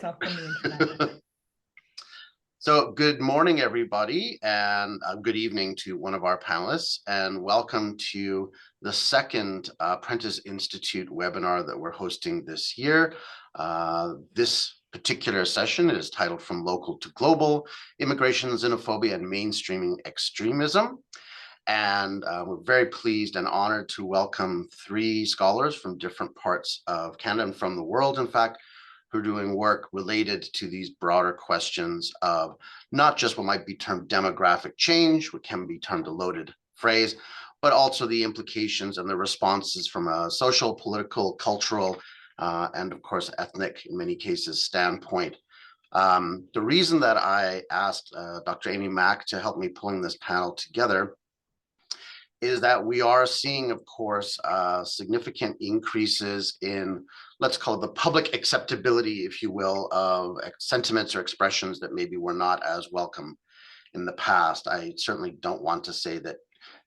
stuff on the internet. So good morning, everybody, and good evening to one of our panelists, and welcome to the second Prentice Institute webinar that we're hosting this year. This particular session is titled From Local to Global, Immigration, Xenophobia, and Mainstreaming Extremism. And we're very pleased and honored to welcome three scholars from different parts of Canada and from the world, in fact, who are doing work related to these broader questions of not just what might be termed demographic change, what can be termed a loaded phrase, but also the implications and the responses from a social, political, cultural, and of course, ethnic, in many cases, standpoint. The reason that I asked Dr. Amy Mack to help me pulling this panel together is that we are seeing, of course, significant increases in, let's call it the public acceptability, if you will, of sentiments or expressions that maybe were not as welcome in the past. I certainly don't want to say that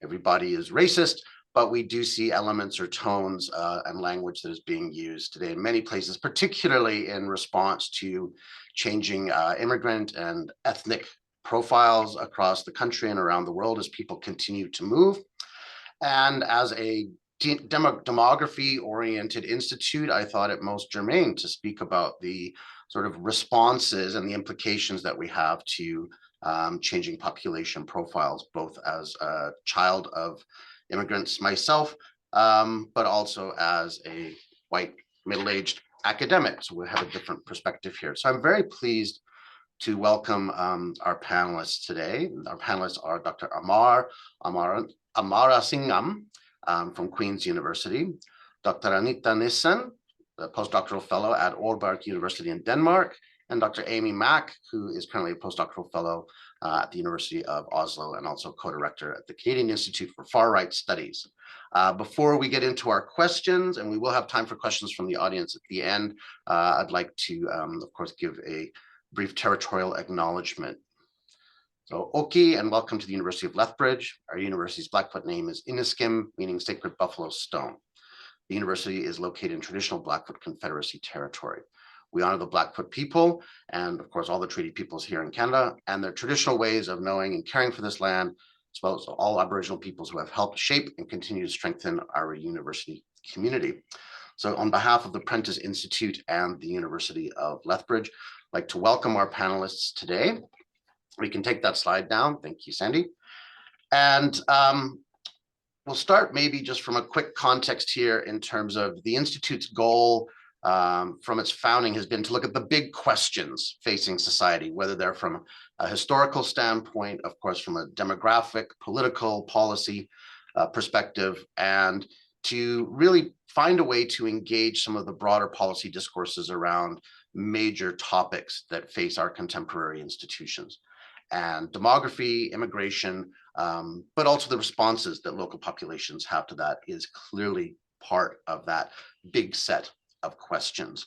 everybody is racist, but we do see elements or tones and language that is being used today in many places, particularly in response to changing immigrant and ethnic profiles across the country and around the world as people continue to move. And as a demography-oriented institute, I thought it most germane to speak about the sort of responses and the implications that we have to changing population profiles, both as a child of immigrants myself, but also as a white middle-aged academic. So we have a different perspective here. So I'm very pleased to welcome our panelists today. Our panelists are Dr. Amar Amarasingam from Queen's University, Dr. Anita Nissen, the postdoctoral fellow at Aalborg University in Denmark, and Dr. Amy Mack, who is currently a postdoctoral fellow at the University of Oslo and also co-director at the Canadian Institute for Far Right Studies. Before we get into our questions, and we will have time for questions from the audience at the end, I'd like to, of course, give a brief territorial acknowledgement. So, Oki, and welcome to the University of Lethbridge. Our university's Blackfoot name is Iniskim, meaning Sacred Buffalo Stone. The university is located in traditional Blackfoot Confederacy territory. We honor the Blackfoot people, and of course, all the treaty peoples here in Canada, and their traditional ways of knowing and caring for this land, as well as all Aboriginal peoples who have helped shape and continue to strengthen our university community. So on behalf of the Prentice Institute and the University of Lethbridge, I'd like to welcome our panelists today. We can take that slide down. Thank you, Sandy. And we'll start maybe just from a quick context here in terms of the Institute's goal from its founding has been to look at the big questions facing society, whether they're from a historical standpoint, of course, from a demographic, political, policy perspective, and to really find a way to engage some of the broader policy discourses around major topics that face our contemporary institutions. And demography, immigration, but also the responses that local populations have to that is clearly part of that big set of questions.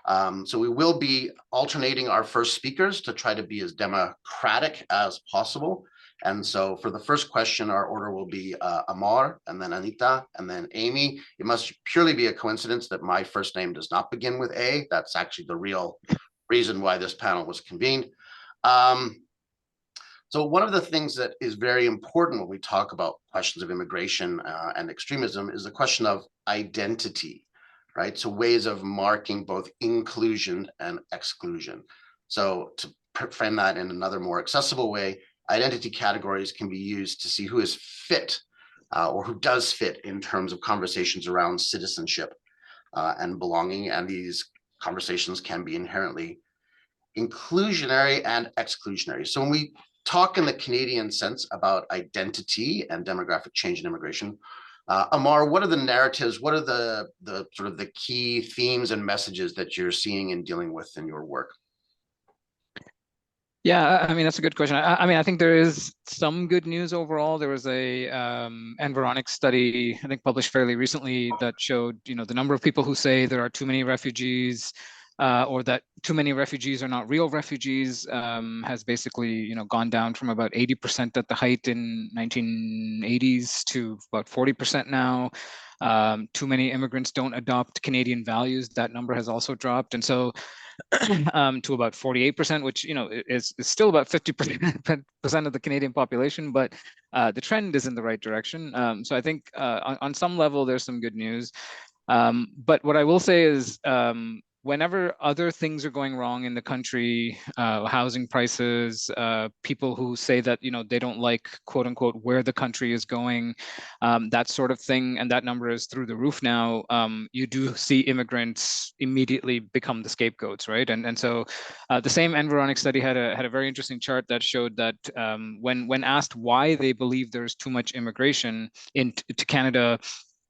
So we will be alternating our first speakers to try to be as democratic as possible. And so for the first question, our order will be Amar, and then Anita, and then Amy. It must purely be a coincidence that my first name does not begin with A. That's actually the real reason why this panel was convened. So one of the things that is very important when we talk about questions of immigration and extremism is the question of identity, right? So ways of marking both inclusion and exclusion. So to frame that in another more accessible way, identity categories can be used to see who is fit or who does fit in terms of conversations around citizenship and belonging. And these conversations can be inherently inclusionary and exclusionary. So when we talk in the Canadian sense about identity and demographic change in immigration, Amar, what are the narratives? What are the sort of the key themes and messages that you're seeing and dealing with in your work? Yeah, I mean, that's a good question. I mean, I think there is some good news overall. There was a environic study, I think, published fairly recently that showed, the number of people who say there are too many refugees or that too many refugees are not real refugees, has basically gone down from about 80% at the height in 1980s to about 40% now. Too many immigrants don't adopt Canadian values. That number has also dropped, and so to about 48%, which is still about 50% of the Canadian population, but the trend is in the right direction. So I think on some level there's some good news. But what I will say is, whenever other things are going wrong in the country, housing prices, people who say that they don't like, quote unquote, where the country is going, that sort of thing, and that number is through the roof now, you do see immigrants immediately become the scapegoats, right? And so the same Environic study had a very interesting chart that showed that when asked why they believe there's too much immigration to Canada,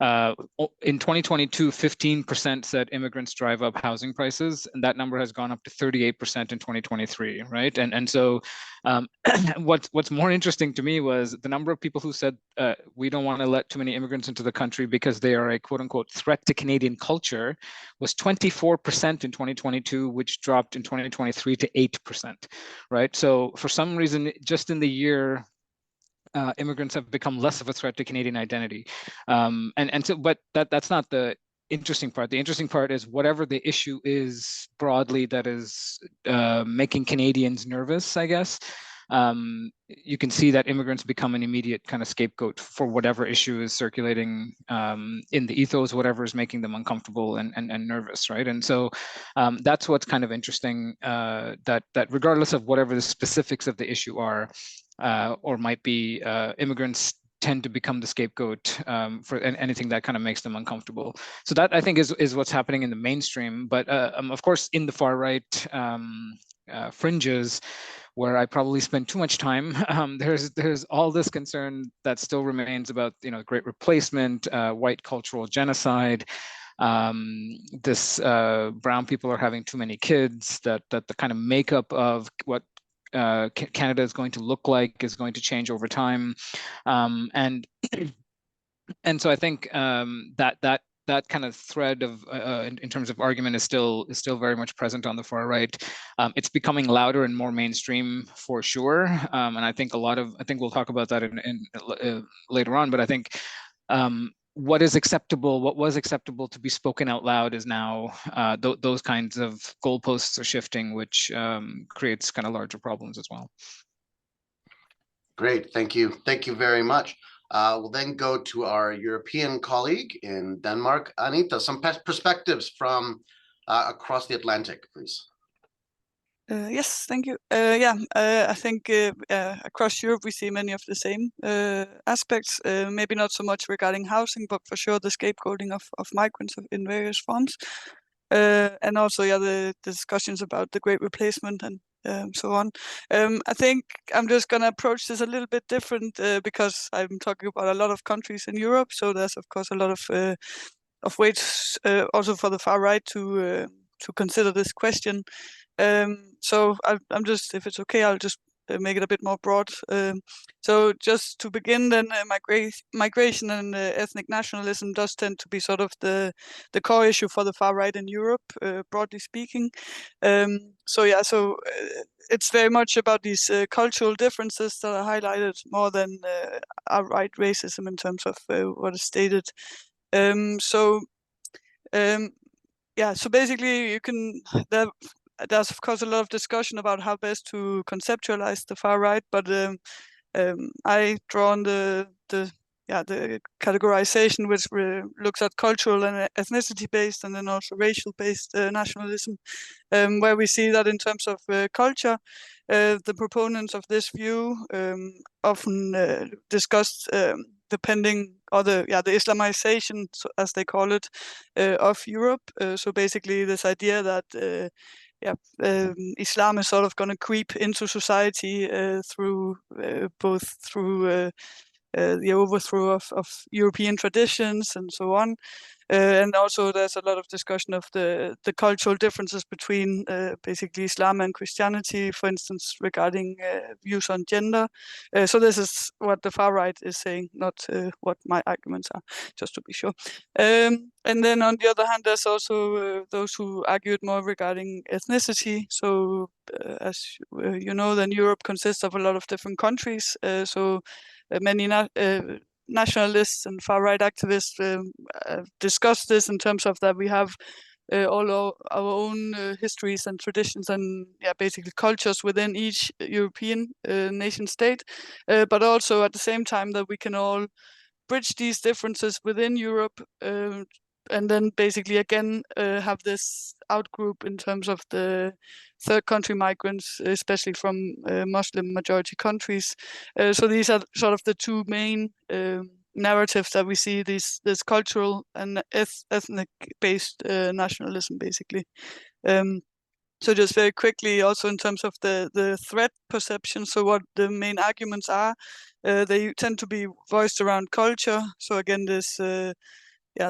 in 2022, 15% said immigrants drive up housing prices, and that number has gone up to 38% in 2023, right? And so what's more interesting to me was the number of people who said we don't want to let too many immigrants into the country because they are a quote unquote threat to Canadian culture was 24% in 2022, which dropped in 2023 to 8%, right? So for some reason, just in the year, immigrants have become less of a threat to Canadian identity. And so, but that's not the interesting part. The interesting part is whatever the issue is broadly that is making Canadians nervous, I guess. You can see that immigrants become an immediate kind of scapegoat for whatever issue is circulating in the ethos, whatever is making them uncomfortable and nervous, right? And so that's what's kind of interesting, that regardless of whatever the specifics of the issue are, or might be, immigrants tend to become the scapegoat for anything that kind of makes them uncomfortable. So that, I think, is what's happening in the mainstream. But of course, in the far right fringes, where I probably spend too much time, there's all this concern that still remains about Great Replacement, white cultural genocide. This brown people are having too many kids, that the kind of makeup of what Canada is going to look like is going to change over time, and so I think that kind of thread of in terms of argument is still very much present on the far right. It's becoming louder and more mainstream for sure, and I think we'll talk about that in later on. But I think what was acceptable to be spoken out loud is now those kinds of goalposts are shifting, which creates kind of larger problems as well. Great, thank you very much. We'll then go to our European colleague in Denmark. Anita, some perspectives from across the Atlantic, please. Yes, thank you. I think across Europe we see many of the same aspects, maybe not so much regarding housing, but for sure the scapegoating of migrants in various forms. And also, the discussions about the Great Replacement and so on. I think I'm just going to approach this a little bit different because I'm talking about a lot of countries in Europe. So there's, of course, a lot of ways also for the far right to consider this question. So I'm just, if it's okay, I'll just make it a bit more broad. So just to begin, then migration and ethnic nationalism does tend to be sort of the core issue for the far right in Europe, broadly speaking. So it's very much about these cultural differences that are highlighted more than outright racism in terms of what is stated. So basically there's of course a lot of discussion about how best to conceptualize the far right, but I draw on the categorization which looks at cultural and ethnicity based and then also racial based nationalism, where we see that in terms of culture, the proponents of this view often discussed depending on the Islamization, as they call it, of Europe. So basically this idea that Islam is sort of going to creep into society through the overthrow of European traditions and so on. And also there's a lot of discussion of the cultural differences between basically Islam and Christianity, for instance, regarding views on gender. So this is what the far right is saying, not what my arguments are, just to be sure. And then on the other hand, there's also those who argued more regarding ethnicity. So as you know, then Europe consists of a lot of different countries. So many nationalists and far-right activists discuss this in terms of that we have all our own histories and traditions and basically cultures within each European nation state, but also at the same time that we can all bridge these differences within Europe, and then basically again have this outgroup in terms of the third country migrants, especially from Muslim majority countries. So these are sort of the two main narratives that we see, this cultural and ethnic based nationalism, basically. So just very quickly, also in terms of the threat perception, so what the main arguments are, they tend to be voiced around culture. So again, this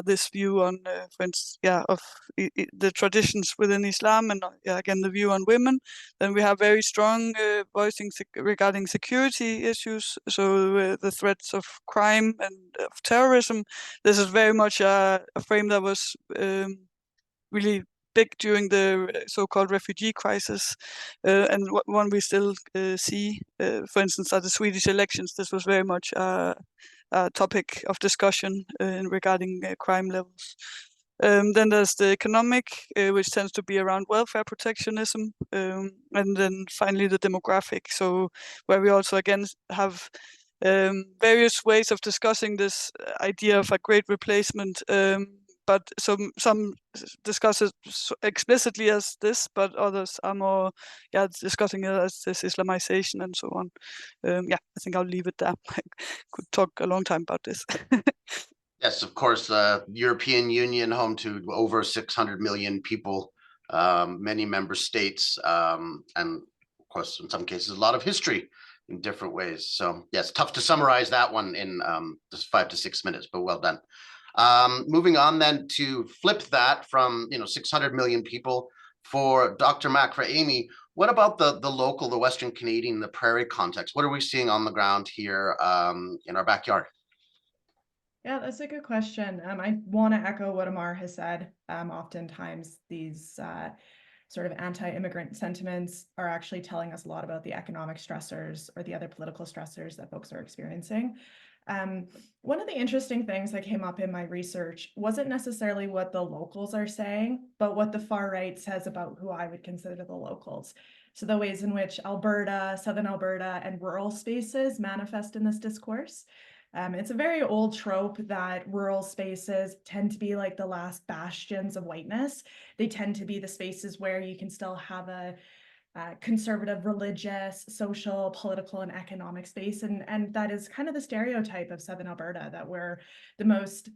this view on, for instance, of the traditions within Islam, and again the view on women. Then we have very strong voicing regarding security issues. So the threats of crime and of terrorism. This is very much a frame that was really big during the so-called refugee crisis, and one we still see. For instance, at the Swedish elections, this was very much a topic of discussion regarding crime levels. Then there's the economic, which tends to be around welfare protectionism, and then finally the demographic. So where we also again have various ways of discussing this idea of a great replacement. But some discuss it explicitly as this, but others are more discussing it as this Islamization and so on. I think I'll leave it there. I could talk a long time about this. Yes, of course, the European Union, home to over 600 million people, many member states, and of course, in some cases, a lot of history in different ways. So yes, tough to summarize that one in just 5 to 6 minutes, but well done. Moving on then to flip that from 600 million people for Dr. Mack, for Amy. What about the local, the Western Canadian, the prairie context? What are we seeing on the ground here in our backyard? Yeah, that's a good question. I want to echo what Amar has said. Oftentimes these sort of anti-immigrant sentiments are actually telling us a lot about the economic stressors or the other political stressors that folks are experiencing. One of the interesting things that came up in my research wasn't necessarily what the locals are saying, but what the far right says about who I would consider the locals. So the ways in which Alberta, Southern Alberta, and rural spaces manifest in this discourse. It's a very old trope that rural spaces tend to be like the last bastions of whiteness. They tend to be the spaces where you can still have a conservative, religious, social, political, and economic space. And that is kind of the stereotype of Southern Alberta, that we're the most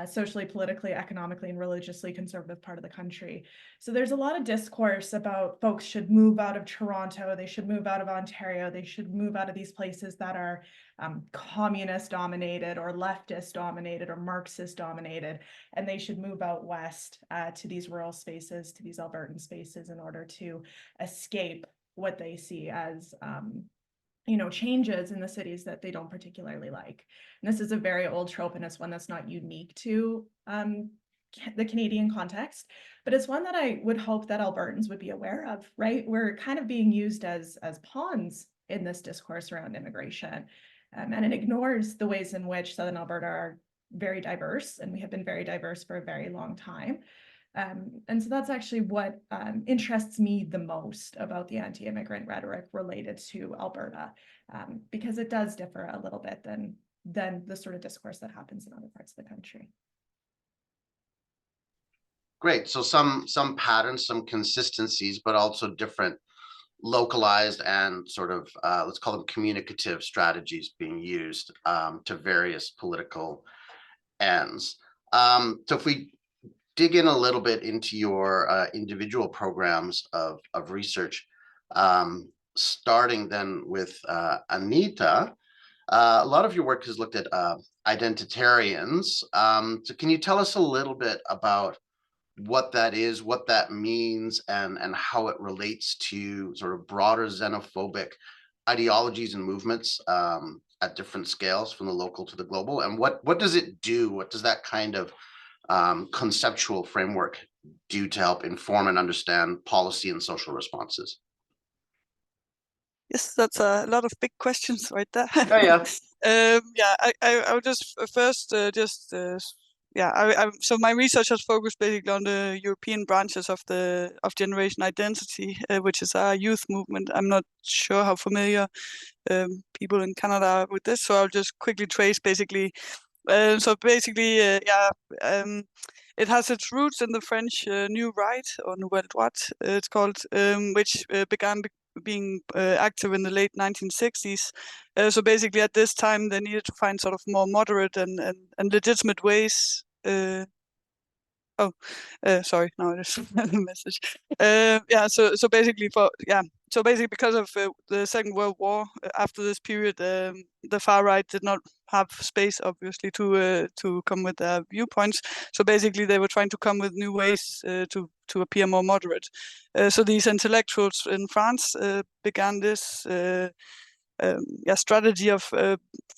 socially, politically, economically, and religiously conservative part of the country. So there's a lot of discourse about folks should move out of Toronto, they should move out of Ontario, they should move out of these places that are communist dominated or leftist dominated or Marxist dominated, and they should move out west to these rural spaces, to these Albertan spaces, in order to escape what they see as changes in the cities that they don't particularly like. And this is a very old trope, and it's one that's not unique to the Canadian context, but it's one that I would hope that Albertans would be aware of, right? We're kind of being used as pawns in this discourse around immigration. And it ignores the ways in which Southern Alberta are very diverse, and we have been very diverse for a very long time. And so that's actually what interests me the most about the anti-immigrant rhetoric related to Alberta, because it does differ a little bit than the sort of discourse that happens in other parts of the country. Great. So some patterns, some consistencies, but also different localized and sort of let's call them communicative strategies being used to various political ends. So if we dig in a little bit into your individual programs of research, starting then with Anita, A lot of your work has looked at identitarians. So can you tell us a little bit about what that is, what that means, and how it relates to sort of broader xenophobic ideologies and movements at different scales, from the local to the global? And what does it do? What does that kind of conceptual framework do to help inform and understand policy and social responses? Yes, that's a lot of big questions right there. Yeah. Yeah, I would just first so my research has focused basically on the European branches of Generation Identity, which is a youth movement. I'm not sure how familiar people in Canada are with this, so I'll just quickly trace basically. It has its roots in the French New Right, or Nouvelle Droite, it's called, which began being active in the late 1960s. So basically at this time they needed to find sort of more moderate and legitimate ways. Sorry, no, there's a message. So basically because of the Second World War, after this period, the far right did not have space, obviously, to come with their viewpoints. So basically, they were trying to come with new ways to appear more moderate. So these intellectuals in France began this strategy of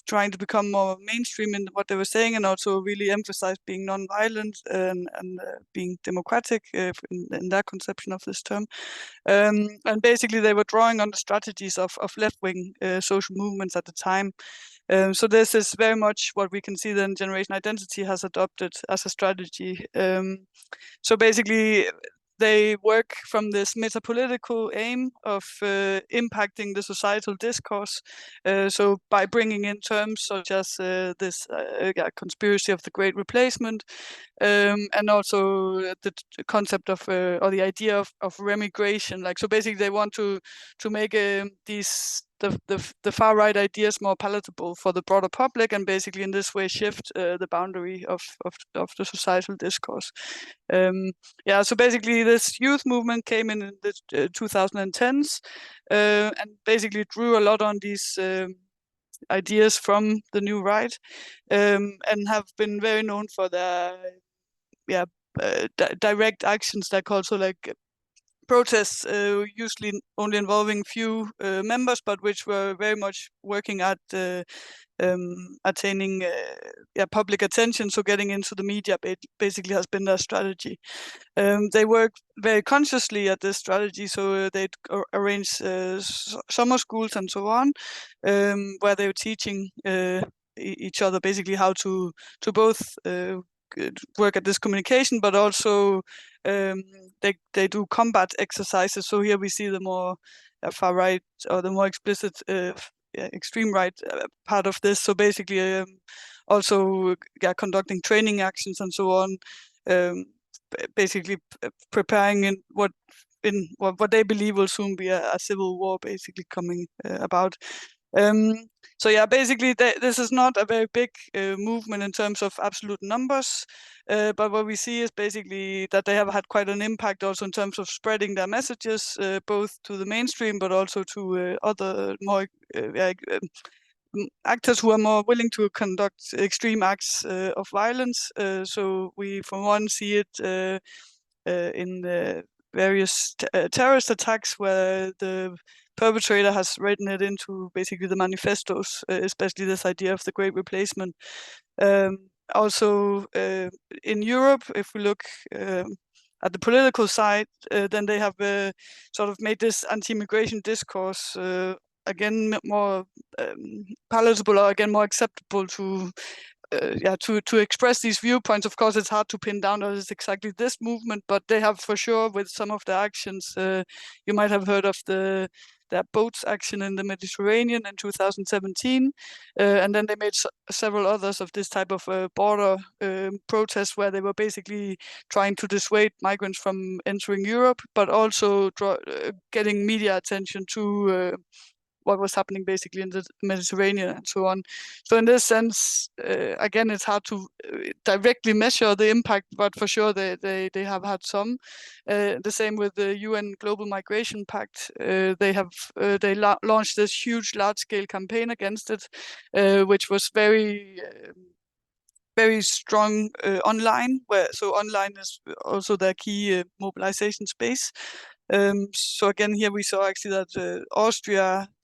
trying to become more mainstream in what they were saying, and also really emphasize being non-violent and being democratic in their conception of this term. And basically they were drawing on the strategies of left-wing social movements at the time. So this is very much what we can see then Generation Identity has adopted as a strategy. So basically they work from this metapolitical aim of impacting the societal discourse. So by bringing in terms such as this conspiracy of the Great Replacement, and also the concept of or the idea of remigration. Like, so basically they want to make the far right ideas more palatable for the broader public, and basically in this way shift the boundary of the societal discourse. So basically this youth movement came in the 2010s and basically drew a lot on these ideas from the New Right, and have been very known for their direct actions, like also like protests, usually only involving few members, but which were very much working at attaining public attention. So getting into the media basically has been their strategy. They work very consciously at this strategy, so they'd arrange summer schools and so on, where they were teaching each other basically how to both work at this communication, but also they do combat exercises. So here we see the more far right, or the more explicit extreme right part of this. So basically also conducting training actions and so on, basically preparing in what they believe will soon be a civil war basically coming about. So yeah, basically this is not a very big movement in terms of absolute numbers, but what we see is basically that they have had quite an impact also in terms of spreading their messages, both to the mainstream, but also to other more actors who are more willing to conduct extreme acts of violence. So we, for one, see it in the various terrorist attacks where the perpetrator has written it into basically the manifestos, especially this idea of the Great Replacement. Also in Europe, if we look at the political side, then they have sort of made this anti-immigration discourse again more palatable, or again more acceptable to express these viewpoints. Of course, it's hard to pin down that it's exactly this movement, but they have for sure, with some of the actions, you might have heard of their boats action in the Mediterranean in 2017, and then they made several others of this type of border protests, where they were basically trying to dissuade migrants from entering Europe, but also getting media attention to what was happening basically in the Mediterranean and so on. So in this sense, again, it's hard to directly measure the impact, but for sure they have had some. The same with the UN Global Migration Pact. They launched this huge, large-scale campaign against it, which was very strong online. So online is also their key mobilization space. So again, here we saw actually that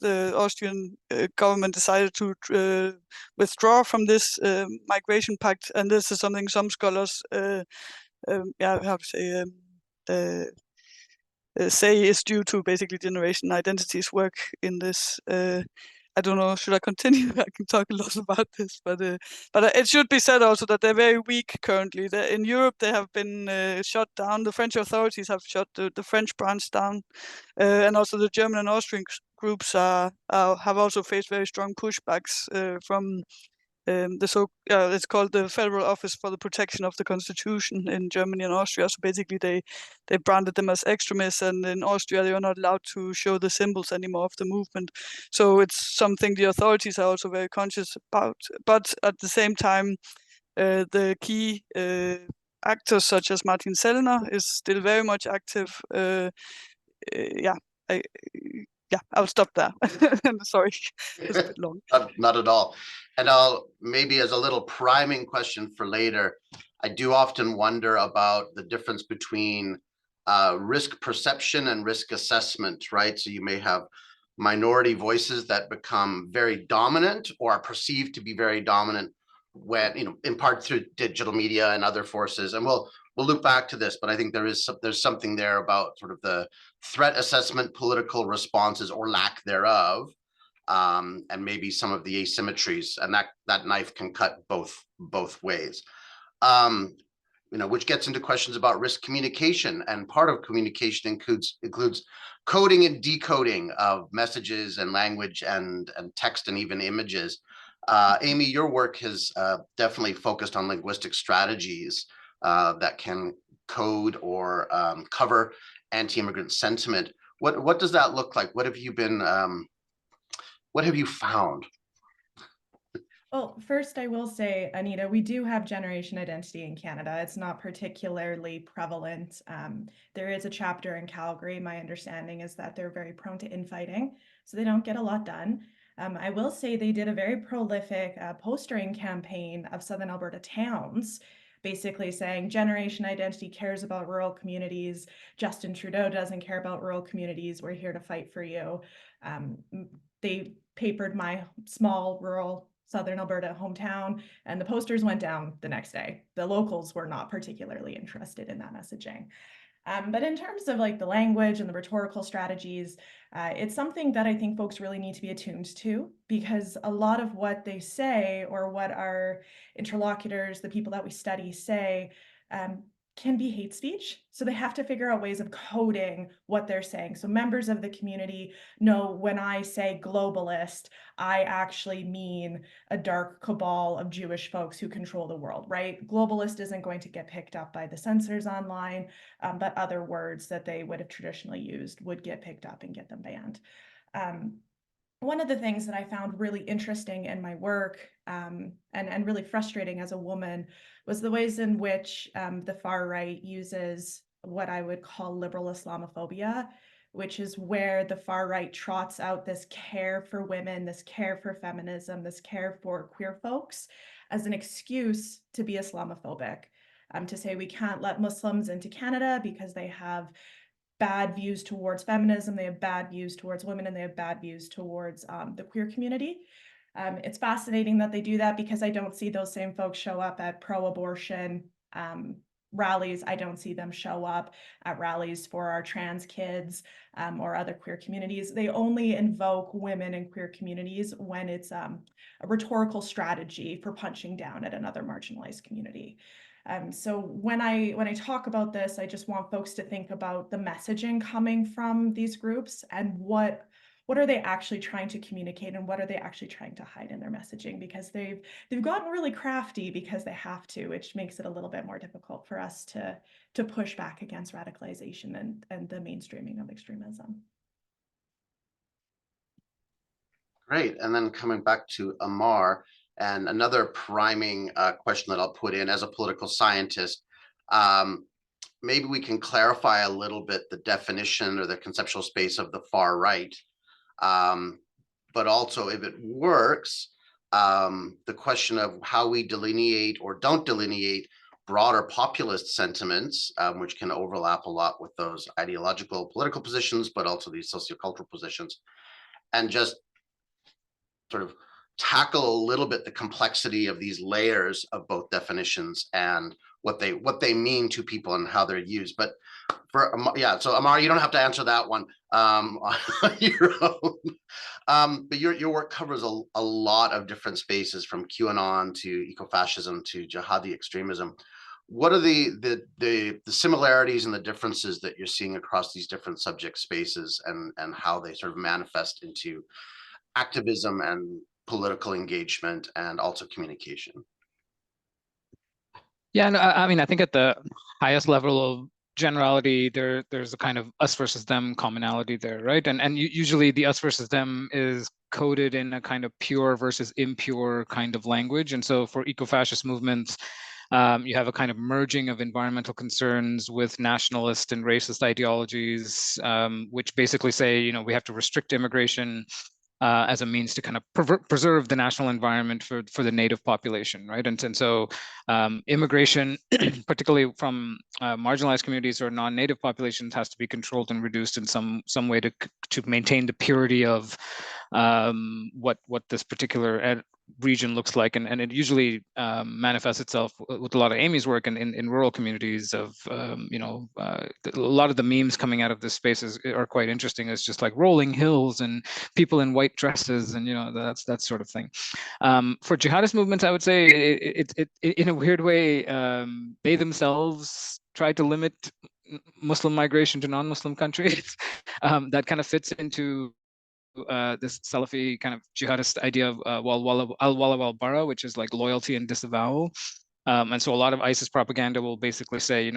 the Austrian government decided to withdraw from this migration pact, and this is something some scholars, say is due to basically generation identities work in this. I don't know, should I continue? I can talk a lot about this, but it should be said also that they're very weak currently. In Europe, they have been shut down. The French authorities have shut the French branch down, and also the German and Austrian groups have also faced very strong pushbacks from it's called the Federal Office for the Protection of the Constitution in Germany and Austria. So basically they branded them as extremists, and in Austria they are not allowed to show the symbols anymore of the movement. So it's something the authorities are also very conscious about. But at the same time, the key actors such as Martin Sellner is still very much active. I'll stop there. Sorry, it's a bit long. Not at all. And I'll maybe, as a little priming question for later, I do often wonder about the difference between risk perception and risk assessment, right? So you may have minority voices that become very dominant or are perceived to be very dominant when, in part through digital media and other forces. And we'll loop back to this, but I think there's something there about sort of the threat assessment, political responses or lack thereof, and maybe some of the asymmetries, and that knife can cut both ways. Which gets into questions about risk communication, and part of communication includes coding and decoding of messages and language and text and even images. Amy, your work has definitely focused on linguistic strategies that can code or cover anti-immigrant sentiment. What does that look like? What have you found? Well, first I will say, Anita, we do have generation identity in Canada. It's not particularly prevalent. There is a chapter in Calgary. My understanding is that they're very prone to infighting, so they don't get a lot done. I will say they did a very prolific postering campaign of Southern Alberta towns, basically saying generation identity cares about rural communities. Justin Trudeau doesn't care about rural communities. We're here to fight for you. They papered my small rural Southern Alberta hometown, and the posters went down the next day. The locals were not particularly interested in that messaging. But in terms of like the language and the rhetorical strategies, it's something that I think folks really need to be attuned to, because a lot of what they say, or what our interlocutors, the people that we study, say, can be hate speech. So they have to figure out ways of coding what they're saying. So members of the community know when I say globalist, I actually mean a dark cabal of Jewish folks who control the world, right? Globalist isn't going to get picked up by the censors online, but other words that they would have traditionally used would get picked up and get them banned. One of the things that I found really interesting in my work, and really frustrating as a woman, was the ways in which the far right uses what I would call liberal Islamophobia, which is where the far right trots out this care for women, this care for feminism, this care for queer folks as an excuse to be Islamophobic, to say we can't let Muslims into Canada because they have bad views towards feminism, they have bad views towards women, and they have bad views towards the queer community. It's fascinating that they do that, because I don't see those same folks show up at pro-abortion rallies. I don't see them show up at rallies for our trans kids or other queer communities. They only invoke women and queer communities when it's a rhetorical strategy for punching down at another marginalized community. So when I talk about this, I just want folks to think about the messaging coming from these groups, and what are they actually trying to communicate, and what are they actually trying to hide in their messaging, because they've gotten really crafty because they have to, which makes it a little bit more difficult for us to push back against radicalization and the mainstreaming of extremism. Great. And then coming back to Amar, and another priming question that I'll put in as a political scientist, maybe we can clarify a little bit the definition or the conceptual space of the far right. But also, if it works, the question of how we delineate or don't delineate broader populist sentiments, which can overlap a lot with those ideological political positions, but also these sociocultural positions, and just sort of tackle a little bit the complexity of these layers of both definitions and what they mean to people and how they're used. But for so Amar, you don't have to answer that one on your own. But your work covers a lot of different spaces, from QAnon to ecofascism to jihadi extremism. What are the similarities and the differences that you're seeing across these different subject spaces, and how they sort of manifest into activism and political engagement and also communication? Yeah, no, I mean, I think at the highest level of generality, there's a kind of us versus them commonality there, right? And usually the us versus them is coded in a kind of pure versus impure kind of language. And so for eco-fascist movements, you have a kind of merging of environmental concerns with nationalist and racist ideologies, which basically say, you know, we have to restrict immigration as a means to kind of preserve the national environment for the native population, right? And so immigration, particularly from marginalized communities or non-native populations, has to be controlled and reduced in some way to maintain the purity of what this particular region looks like, and it usually manifests itself with a lot of Amy's work in rural communities of a lot of the memes coming out of this space are quite interesting. It's just like rolling hills and people in white dresses, and that sort of thing. For jihadist movements, I would say it in a weird way, they themselves try to limit Muslim migration to non-Muslim countries. That kind of fits into this Salafi kind of jihadist idea of al-wala wal-bara, which is like loyalty and disavowal. And so a lot of ISIS propaganda will basically say,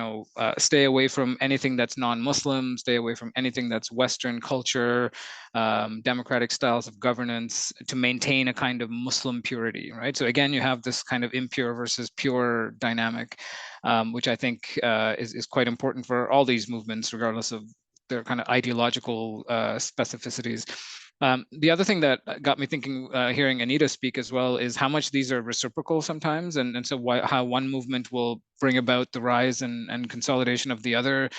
stay away from anything that's non-Muslim, stay away from anything that's Western culture, democratic styles of governance, to maintain a kind of Muslim purity, right? So again, you have this kind of impure versus pure dynamic, which I think is quite important for all these movements, regardless of their kind of ideological specificities. The other thing that got me thinking, hearing Anita speak as well, is how much these are reciprocal sometimes, and so how one movement will bring about the rise and consolidation of the other.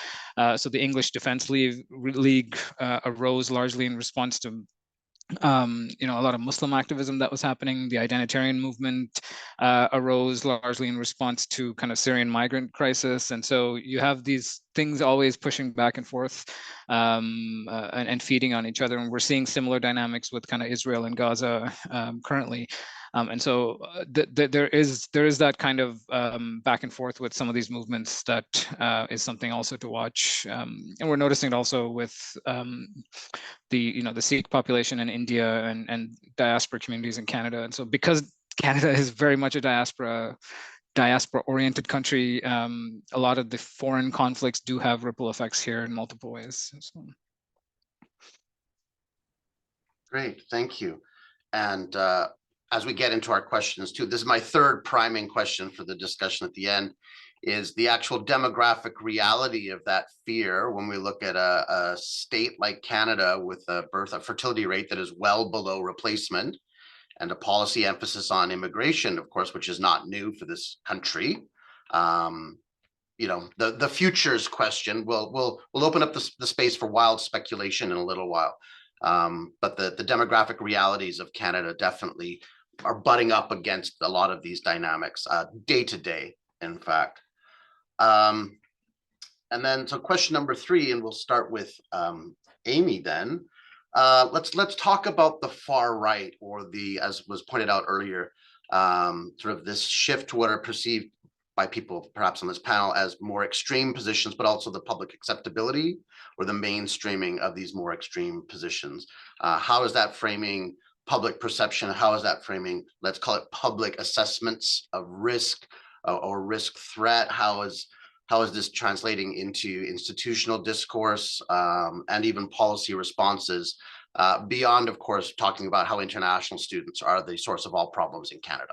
So the English Defence League arose largely in response to a lot of Muslim activism that was happening. The identitarian movement arose largely in response to kind of Syrian migrant crisis. And so you have these things always pushing back and forth and feeding on each other. And we're seeing similar dynamics with kind of Israel and Gaza currently. And so there is that kind of back and forth with some of these movements that is something also to watch. And we're noticing it also with the Sikh population in India and diaspora communities in Canada. And so because Canada is very much a diaspora-oriented country, a lot of the foreign conflicts do have ripple effects here in multiple ways. So. Great, thank you. And as we get into our questions too, this is my third priming question for the discussion at the end, is the actual demographic reality of that fear when we look at a state like Canada with a fertility rate that is well below replacement, and a policy emphasis on immigration, of course, which is not new for this country. The futures question, we'll open up the space for wild speculation in a little while. But the demographic realities of Canada definitely are butting up against a lot of these dynamics day to day, in fact. And then, so question number 3, and we'll start with Amy then. Let's talk about the far right, or as was pointed out earlier, sort of this shift to what are perceived by people perhaps on this panel as more extreme positions, but also the public acceptability or the mainstreaming of these more extreme positions. How is that framing public perception? How is that framing, let's call it, public assessments of risk or risk threat? How is how is this translating into institutional discourse and even policy responses beyond, of course, talking about how international students are the source of all problems in Canada?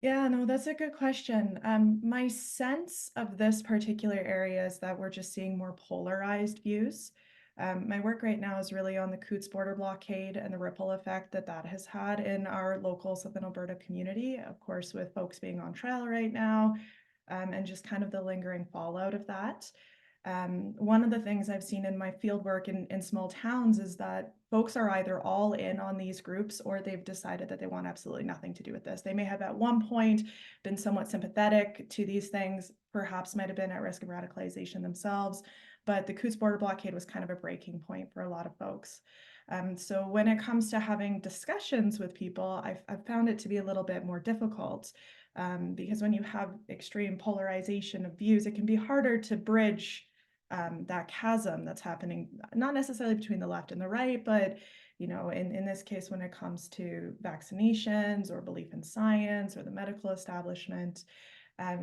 Yeah, no, that's a good question. My sense of this particular area is that we're just seeing more polarized views. My work right now is really on the Coutts border blockade and the ripple effect that that has had in our local Southern Alberta community, of course, with folks being on trial right now, and just kind of the lingering fallout of that. One of the things I've seen in my field work in small towns is that folks are either all in on these groups or they've decided that they want absolutely nothing to do with this. They may have at one point been somewhat sympathetic to these things, perhaps might have been at risk of radicalization themselves, but the Coutts border blockade was kind of a breaking point for a lot of folks. So when it comes to having discussions with people, I've found it to be a little bit more difficult. Because when you have extreme polarization of views, it can be harder to bridge that chasm that's happening, not necessarily between the left and the right, but in this case, when it comes to vaccinations or belief in science or the medical establishment.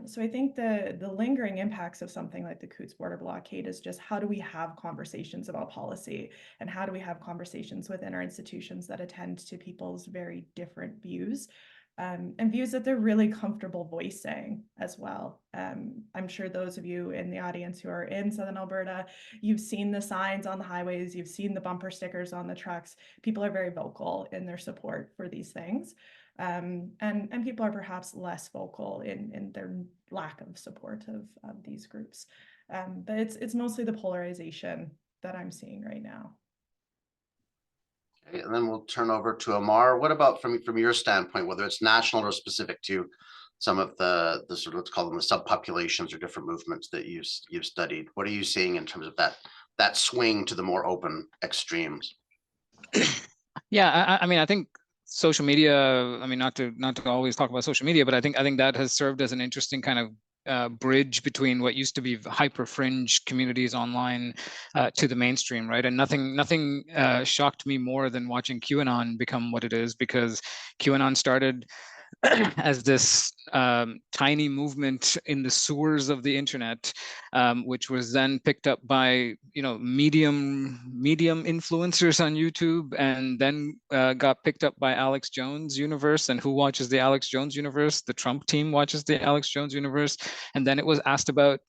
So I think the lingering impacts of something like the Coutts border blockade is just how do we have conversations about policy, and how do we have conversations within our institutions that attend to people's very different views. And views that they're really comfortable voicing as well. I'm sure those of you in the audience who are in Southern Alberta, you've seen the signs on the highways, you've seen the bumper stickers on the trucks. People are very vocal in their support for these things. And people are perhaps less vocal in their lack of support of these groups. But it's mostly the polarization that I'm seeing right now. And then we'll turn over to Amar. What about from your standpoint, whether it's national or specific to some of the sort of, let's call them the subpopulations or different movements that you've studied? What are you seeing in terms of that swing to the more open extremes? Yeah, I mean, I think social media, I mean, not to always talk about social media, but I think that has served as an interesting kind of bridge between what used to be hyper fringe communities online to the mainstream, right? And nothing shocked me more than watching QAnon become what it is, because QAnon started as this tiny movement in the sewers of the internet, which was then picked up by medium influencers on YouTube, and then got picked up by Alex Jones universe. And who watches the Alex Jones universe? The Trump team watches the Alex Jones universe. And then it was asked about,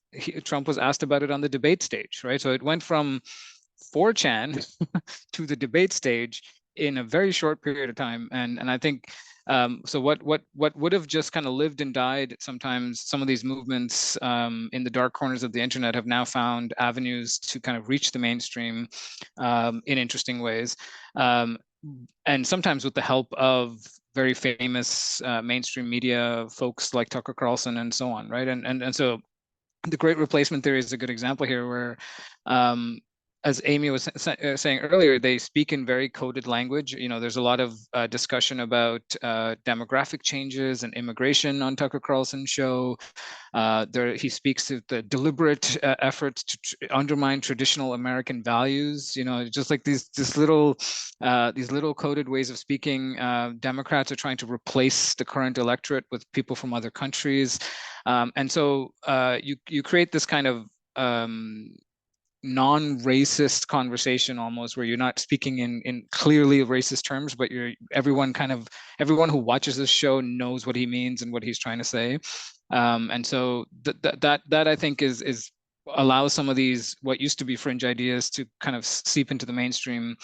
Trump was asked about it on the debate stage, right? So it went from 4chan to the debate stage in a very short period of time. And I think so what would have just kind of lived and died sometimes, some of these movements in the dark corners of the internet have now found avenues to kind of reach the mainstream in interesting ways, and sometimes with the help of very famous mainstream media folks like Tucker Carlson and so on, right? And so the Great Replacement theory is a good example here, where as Amy was saying earlier, they speak in very coded language. There's a lot of discussion about demographic changes and immigration on Tucker Carlson's show. He speaks to the deliberate efforts to undermine traditional American values. Just like these little coded ways of speaking. Democrats are trying to replace the current electorate with people from other countries, and so you create this kind of non-racist conversation almost, where you're not speaking in clearly racist terms, but everyone who watches this show knows what he means and what he's trying to say, and so that I think is allows some of these what used to be fringe ideas to kind of seep into the mainstream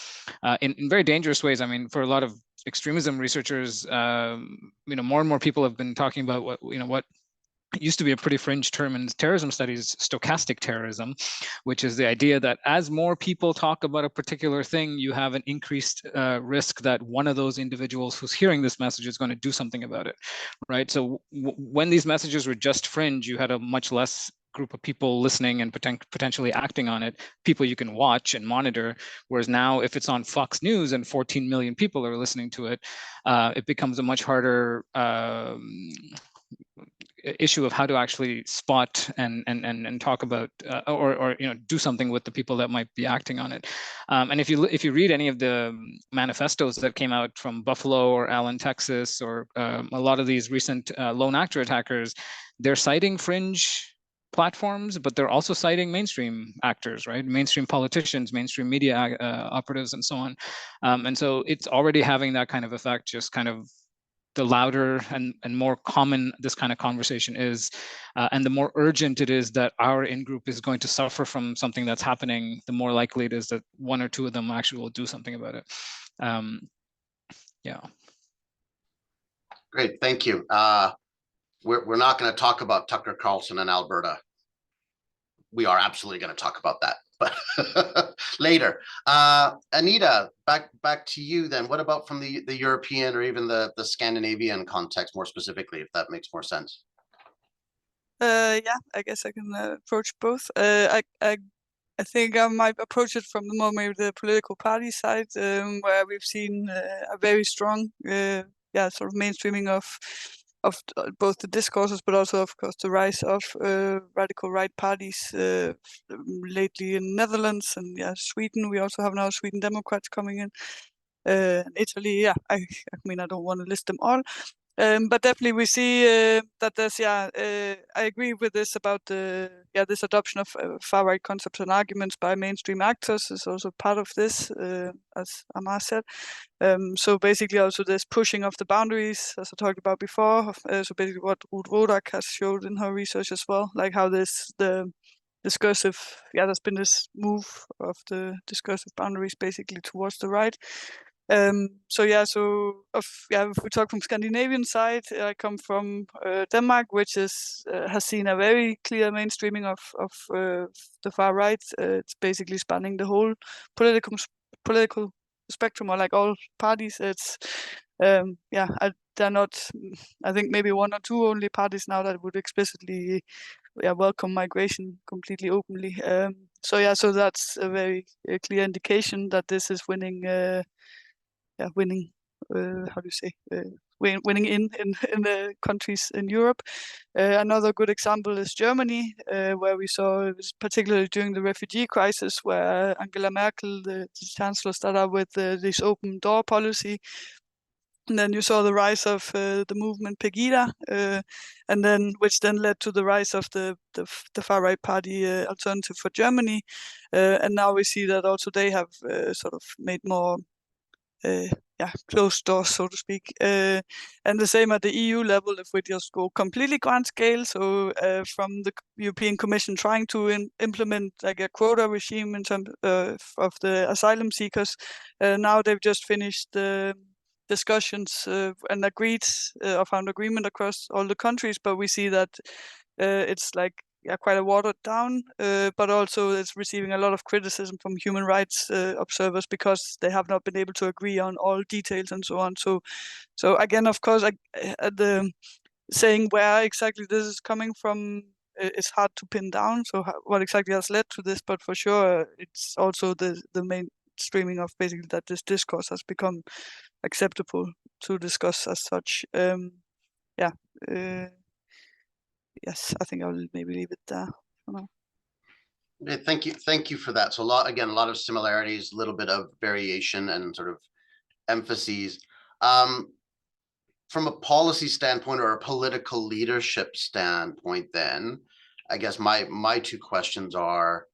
in very dangerous ways. I mean, for a lot of extremism researchers, more and more people have been talking about what used to be a pretty fringe term in terrorism studies, stochastic terrorism, which is the idea that as more people talk about a particular thing, you have an increased risk that one of those individuals who's hearing this message is going to do something about it, right? So when these messages were just fringe, you had a much less group of people listening and potentially acting on it, people you can watch and monitor. Whereas now, if it's on Fox News and 14 million people are listening to it, it becomes a much harder issue of how to actually spot and talk about or do something with the people that might be acting on it. And if you read any of the manifestos that came out from Buffalo or Allen, Texas, or a lot of these recent lone actor attackers, they're citing fringe platforms, but they're also citing mainstream actors, right? Mainstream politicians, mainstream media operatives, and so on. And so it's already having that kind of effect, just kind of the louder and more common this kind of conversation is, and the more urgent it is that our in-group is going to suffer from something that's happening, the more likely it is that one or two of them actually will do something about it. Yeah. Great, thank you. We're not going to talk about Tucker Carlson in Alberta. We are absolutely going to talk about that, but later. Anita, back to you then. What about from the European or even the Scandinavian context more specifically, if that makes more sense? Yeah, I guess I can approach both. I think I might approach it from the more maybe the political party side, where we've seen a very strong, sort of mainstreaming of both the discourses, but also, of course, the rise of radical right parties lately in Netherlands and Sweden. We also have now Sweden Democrats coming in. Italy, I mean, I don't want to list them all. But definitely we see that there's, I agree with this about this adoption of far-right concepts and arguments by mainstream actors is also part of this, as Amar said. So basically also this pushing of the boundaries, as I talked about before. So basically what rhetoric has showed in her research as well, like how the discursive, there's been this move of the discursive boundaries basically towards the right. If we talk from Scandinavian side, I come from Denmark, which has seen a very clear mainstreaming of the far right. It's basically spanning the whole political spectrum, or like all parties. It's they're not. I think maybe one or two only parties now that would explicitly welcome migration completely openly. So that's a very clear indication that this is winning. Winning, how do you say, winning in the countries in Europe. Another good example is Germany, where we saw, particularly during the refugee crisis, where Angela Merkel, the chancellor, started out with this open door policy. And then you saw the rise of the movement Pegida, which then led to the rise of the far right party Alternative for Germany. And now we see that also they have sort of made more closed doors, so to speak. And the same at the EU level, if we just go completely grand scale. So from the European Commission trying to implement like a quota regime in terms of the asylum seekers, now they've just finished the discussions and found agreement across all the countries. But we see that it's like quite a watered down, but also it's receiving a lot of criticism from human rights observers because they have not been able to agree on all details and so on. So again, of course, the saying where exactly this is coming from is hard to pin down. So what exactly has led to this? But for sure, it's also the mainstreaming of basically that this discourse has become acceptable to discuss as such. Yes, I think I'll maybe leave it there for now. Okay, thank you for that. So a lot of similarities, a little bit of variation and sort of emphases. From a policy standpoint or a political leadership standpoint, then I guess my two questions are,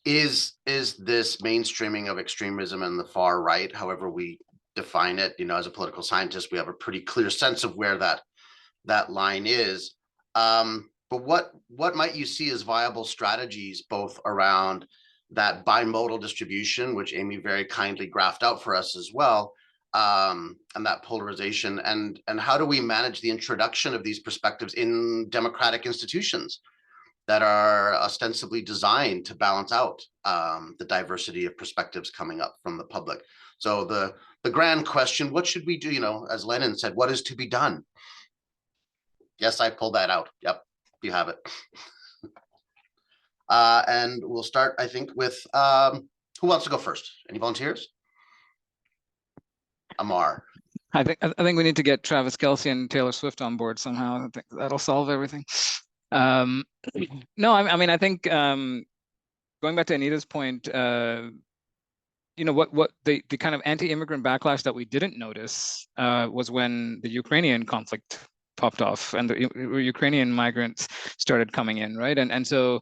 is this mainstreaming of extremism and the far right, however we define it, as a political scientist, we have a pretty clear sense of where that line is. But what might you see as viable strategies, both around that bimodal distribution, which Amy very kindly graphed out for us as well, and that polarization, and how do we manage the introduction of these perspectives in democratic institutions that are ostensibly designed to balance out the diversity of perspectives coming up from the public? So the grand question, what should we do? As Lenin said, what is to be done? Yes, I pulled that out. Yep, you have it. And we'll start, I think, with who wants to go first? Any volunteers? Amar. I think we need to get Travis Kelce and Taylor Swift on board somehow. I think that'll solve everything. No, I mean, I think going back to Anita's point, you know, what the kind of anti-immigrant backlash that we didn't notice was when the Ukrainian conflict popped off and the Ukrainian migrants started coming in, right? And so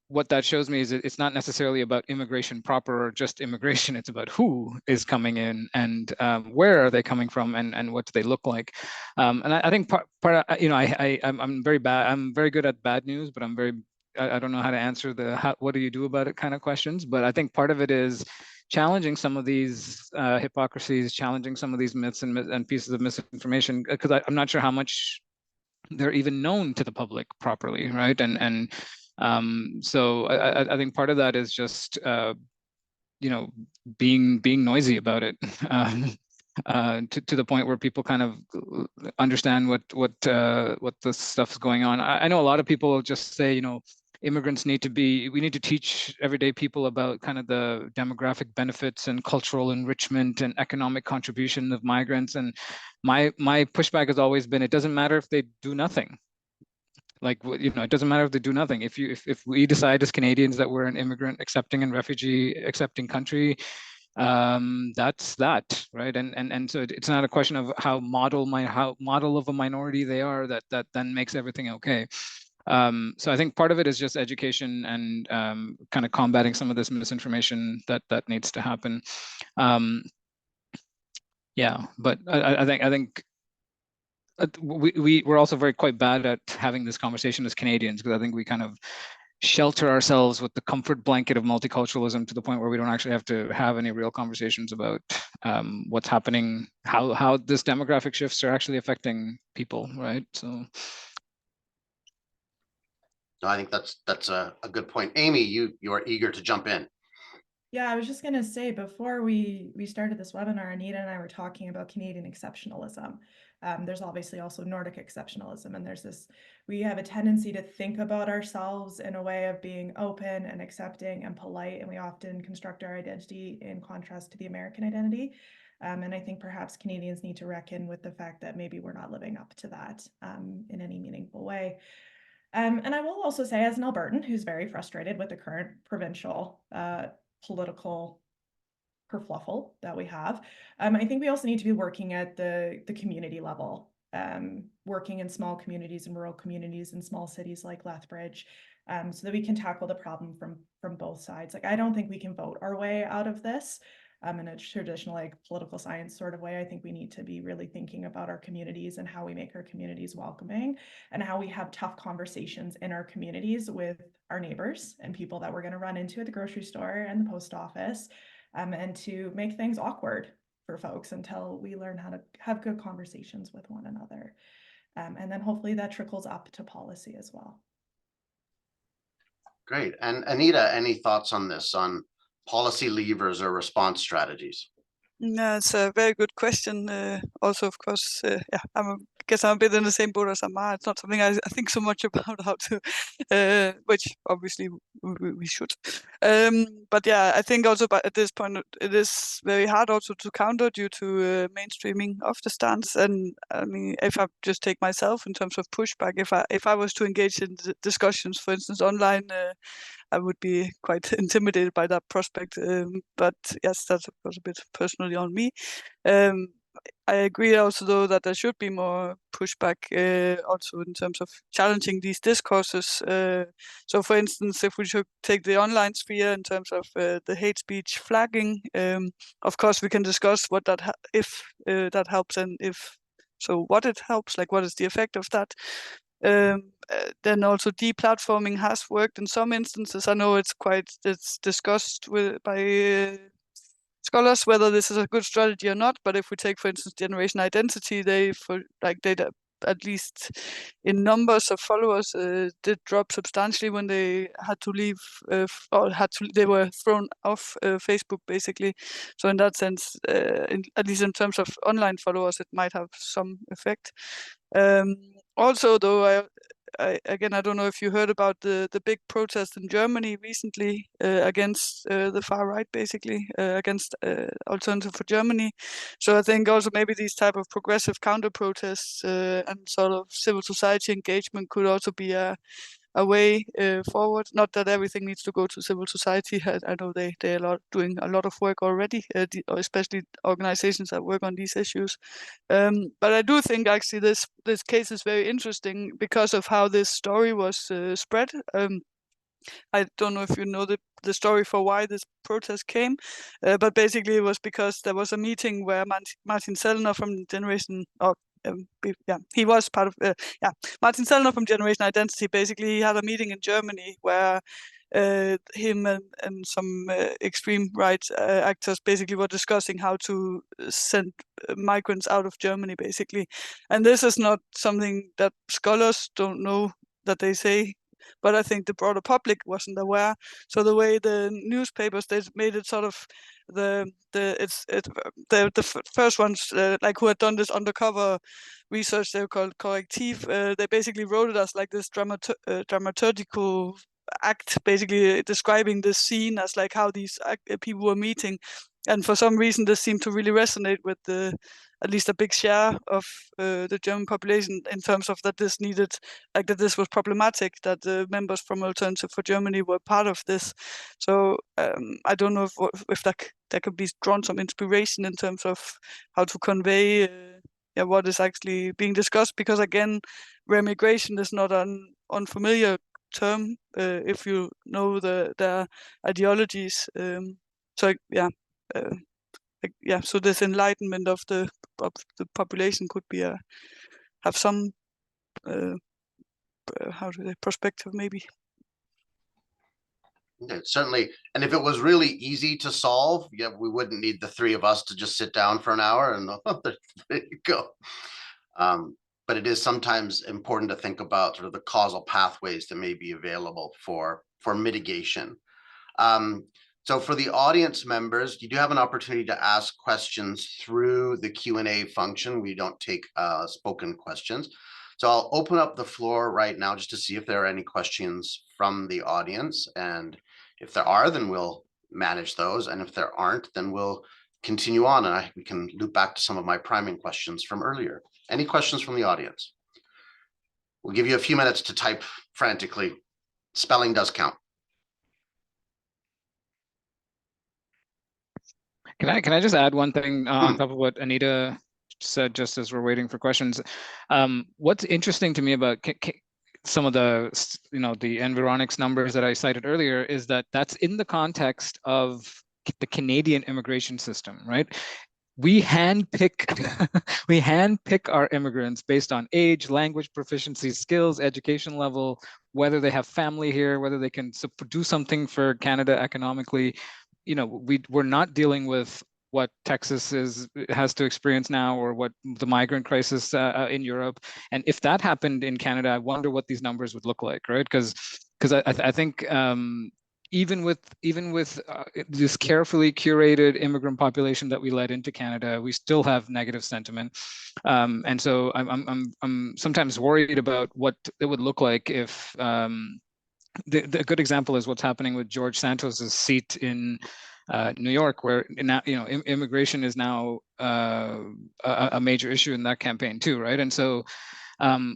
what that shows me is it's not necessarily about immigration proper or just immigration. It's about who is coming in and where are they coming from and what do they look like. And I think part you know, I'm very bad. I'm very good at bad news, but I don't know how to answer the what do you do about it kind of questions. But I think part of it is challenging some of these hypocrisies, challenging some of these myths and pieces of misinformation, because I'm not sure how much they're even known to the public properly, right? And so I think part of that is just you know, being noisy about it. To the point where people kind of understand what the stuff's going on. I know a lot of people just say, you know, immigrants we need to teach everyday people about kind of the demographic benefits and cultural enrichment and economic contribution of migrants. And my pushback has always been, it doesn't matter if they do nothing. Like, you know, it doesn't matter if they do nothing. If we decide as Canadians that we're an immigrant accepting and refugee accepting country, that's that, right? And so it's not a question of how model of a minority they are that then makes everything okay. So I think part of it is just education and kind of combating some of this misinformation that needs to happen. Yeah, but I think we're also quite bad at having this conversation as Canadians, because I think we kind of shelter ourselves with the comfort blanket of multiculturalism to the point where we don't actually have to have any real conversations about what's happening, how this demographic shifts are actually affecting people, right? So. No, I think that's a good point. Amy, you are eager to jump in. Yeah, I was just going to say, before we started this webinar, Anita and I were talking about Canadian exceptionalism. There's obviously also Nordic exceptionalism, and we have a tendency to think about ourselves in a way of being open and accepting and polite, and we often construct our identity in contrast to the American identity. And I think perhaps Canadians need to reckon with the fact that maybe we're not living up to that in any meaningful way. And I will also say, as an Albertan who's very frustrated with the current provincial political kerfluffle that we have, I think we also need to be working at the community level, working in small communities and rural communities in small cities like Lethbridge, so that we can tackle the problem from both sides. Like, I don't think we can vote our way out of this. In a traditional like political science sort of way. I think we need to be really thinking about our communities and how we make our communities welcoming and how we have tough conversations in our communities with our neighbors and people that we're going to run into at the grocery store and the post office, and to make things awkward for folks until we learn how to have good conversations with one another. And then hopefully that trickles up to policy as well. Great. And Anita, any thoughts on this, on policy levers or response strategies? No, it's a very good question. Also, of course, yeah, I guess I'm a bit in the same boat as Amar. It's not something I think so much about how to, which obviously we should. But yeah, I think also at this point, it is very hard also to counter due to mainstreaming of the stance. And I mean, if I just take myself in terms of pushback, if I was to engage in discussions, for instance, online, I would be quite intimidated by that prospect. But yes, that's of course a bit personally on me. I agree also, though, that there should be more pushback also in terms of challenging these discourses. So, for instance, if we should take the online sphere in terms of the hate speech flagging, of course, we can discuss what if that helps, and if so, what it helps, like what is the effect of that. Then also deplatforming has worked in some instances. I know it's discussed by scholars whether this is a good strategy or not. But if we take, for instance, Generation Identity, they at least in numbers of followers did drop substantially when they had to leave they were thrown off Facebook basically. So in that sense, at least in terms of online followers, it might have some effect. Also, though, again, I don't know if you heard about the big protest in Germany recently against the far right, basically against Alternative for Germany. So I think also maybe these type of progressive counter protests and sort of civil society engagement could also be a way forward. Not that everything needs to go to civil society. I know they are doing a lot of work already, especially organizations that work on these issues. But I do think actually this case is very interesting because of how this story was spread. I don't know if you know the story for why this protest came, but basically it was because there was a meeting where Martin Sellner from Generation, he was part of, Martin Sellner from Generation Identity, basically he had a meeting in Germany where him and some extreme right actors basically were discussing how to send migrants out of Germany, basically. And this is not something that scholars don't know that they say, but I think the broader public wasn't aware. So the way the newspapers, they made it sort of the first ones like who had done this undercover research, they were called Correctiv. They basically wrote it as like this dramaturgical act, basically describing this scene as like how these people were meeting. And for some reason, this seemed to really resonate with at least a big share of the German population in terms of that this needed, like that this was problematic, that the members from Alternative for Germany were part of this. So I don't know if that could be drawn some inspiration in terms of how to convey what is actually being discussed, because again, remigration is not an unfamiliar term if you know their ideologies. So so this enlightenment of the population could be have some perspective maybe. Yeah, certainly. And if it was really easy to solve, we wouldn't need the three of us to just sit down for an hour and there you go. But it is sometimes important to think about sort of the causal pathways that may be available for mitigation. So for the audience members, you do have an opportunity to ask questions through the Q&A function. We don't take spoken questions. So I'll open up the floor right now just to see if there are any questions from the audience. And if there are, then we'll manage those. And if there aren't, then we'll continue on and we can loop back to some of my priming questions from earlier. Any questions from the audience? We'll give you a few minutes to type frantically. Spelling does count. Can I just add one thing on top of what Anita said, just as we're waiting for questions? What's interesting to me about some of the, the Environics numbers that I cited earlier is that that's in the context of the Canadian immigration system, right? We handpick our immigrants based on age, language proficiency, skills, education level, whether they have family here, whether they can do something for Canada economically. We're not dealing with what Texas has to experience now, or what the migrant crisis in Europe. And if that happened in Canada, I wonder what these numbers would look like, right? Because I think even with this carefully curated immigrant population that we let into Canada, we still have negative sentiment, and so I'm sometimes worried about what it would look like if. The good example is what's happening with George Santos's seat in New York, where now immigration is now a major issue in that campaign too, right? And so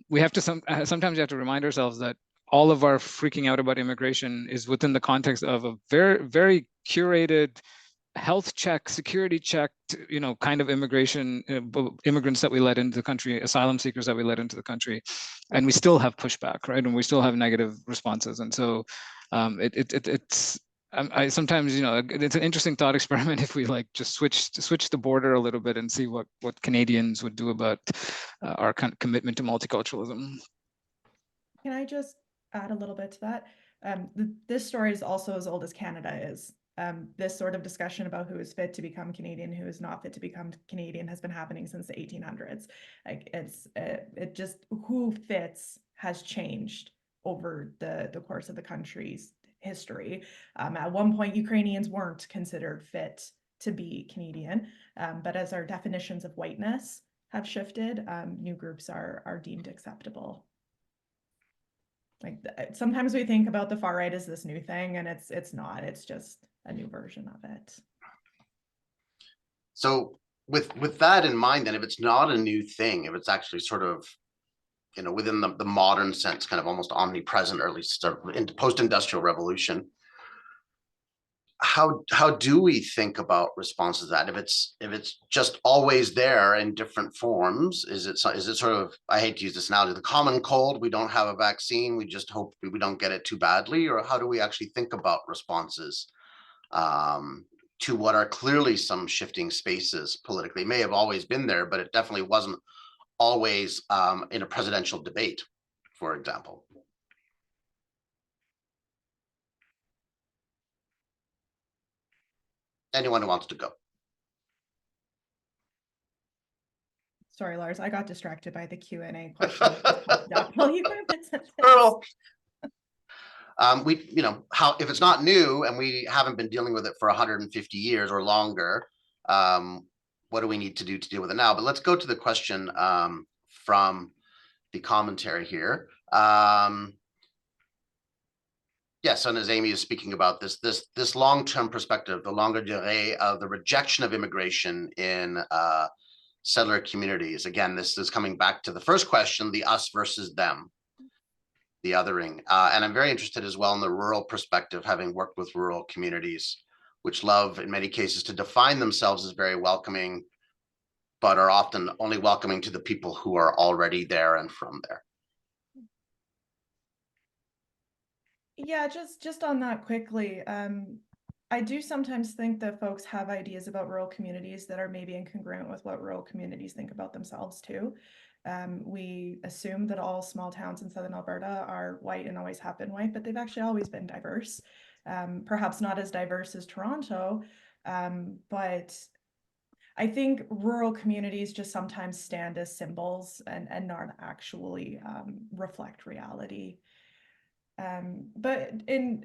we have to sometimes you have to remind ourselves that all of our freaking out about immigration is within the context of a very, very curated health check, security checked, kind of immigration, immigrants that we let into the country, asylum seekers that we let into the country, and we still have pushback, right? And we still have negative responses. And so I sometimes, it's an interesting thought experiment if we just switch the border a little bit and see what Canadians would do about our kind of commitment to multiculturalism. Can I just add a little bit to that? This story is also as old as Canada is. This sort of discussion about who is fit to become Canadian, who is not fit to become Canadian, has been happening since the 1800s. Like it just who fits has changed over the course of the country's history. At one point, Ukrainians weren't considered fit to be Canadian, but as our definitions of whiteness have shifted, new groups are deemed acceptable. Like sometimes we think about the far right as this new thing, and it's not. It's just a new version of it. So with that in mind, then, if it's not a new thing, if it's actually sort of, you know, within the modern sense, kind of almost omnipresent, or at least sort of into post-industrial revolution, how do we think about responses to that? If it's just always there in different forms, is it sort of, I hate to use this analogy, the common cold, we don't have a vaccine, we just hope we don't get it too badly? Or how do we actually think about responses to what are clearly some shifting spaces politically? It may have always been there, but it definitely wasn't always in a presidential debate, for example. Anyone who wants to go. Sorry, Lars, I got distracted by the Q&A question. We, you know, how, if it's not new and we haven't been dealing with it for 150 years or longer, what do we need to do to deal with it now? But let's go to the question from the commentary here. Yes, and as Amy is speaking about this long-term perspective, the longue durée of the rejection of immigration in settler communities. Again, this is coming back to the first question, the us versus them, the othering. And I'm very interested as well in the rural perspective, having worked with rural communities, which love in many cases to define themselves as very welcoming, but are often only welcoming to the people who are already there and from there. Yeah, just on that quickly, I do sometimes think that folks have ideas about rural communities that are maybe incongruent with what rural communities think about themselves too. We assume that all small towns in Southern Alberta are white and always have been white, but they've actually always been diverse. Perhaps not as diverse as Toronto, but I think rural communities just sometimes stand as symbols and not actually reflect reality. But in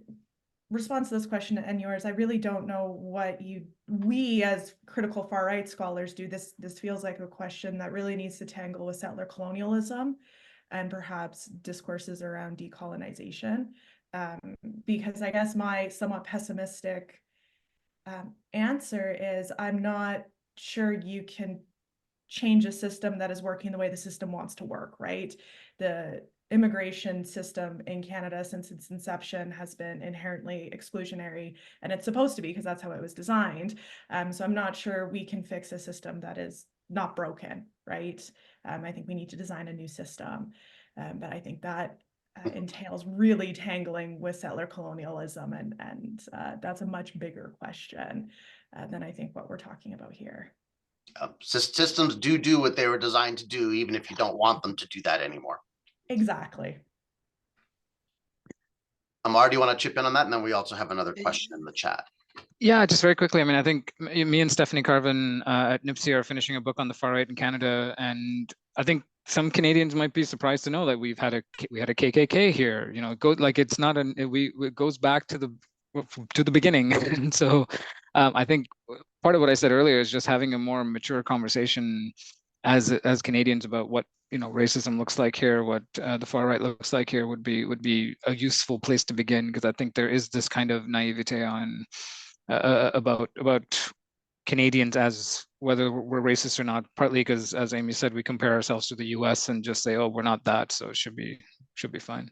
response to this question and yours, I really don't know what we as critical far right scholars do. This feels like a question that really needs to tangle with settler colonialism and perhaps discourses around decolonization. Because I guess my somewhat pessimistic answer is I'm not sure you can change a system that is working the way the system wants to work, right? The immigration system in Canada since its inception has been inherently exclusionary, and it's supposed to be because that's how it was designed. So I'm not sure we can fix a system that is not broken, right? I think we need to design a new system, but I think that entails really tangling with settler colonialism, and that's a much bigger question than I think what we're talking about here. Systems do what they were designed to do, even if you don't want them to do that anymore. Exactly. Amar, do you want to chip in on that? And then we also have another question in the chat. Yeah, just very quickly. I mean, I think me and Stephanie Carvin at NIPSI are finishing a book on the far right in Canada, and I think some Canadians might be surprised to know that we had a KKK here. You know, it's not it goes back to the beginning, and so I think part of what I said earlier is just having a more mature conversation as Canadians about what, you know, racism looks like here, what the far right looks like here would be a useful place to begin, because I think there is this kind of naivete on about Canadians as whether we're racist or not, partly because, as Amy said, we compare ourselves to the US and just say, oh, we're not that, so it should be fine.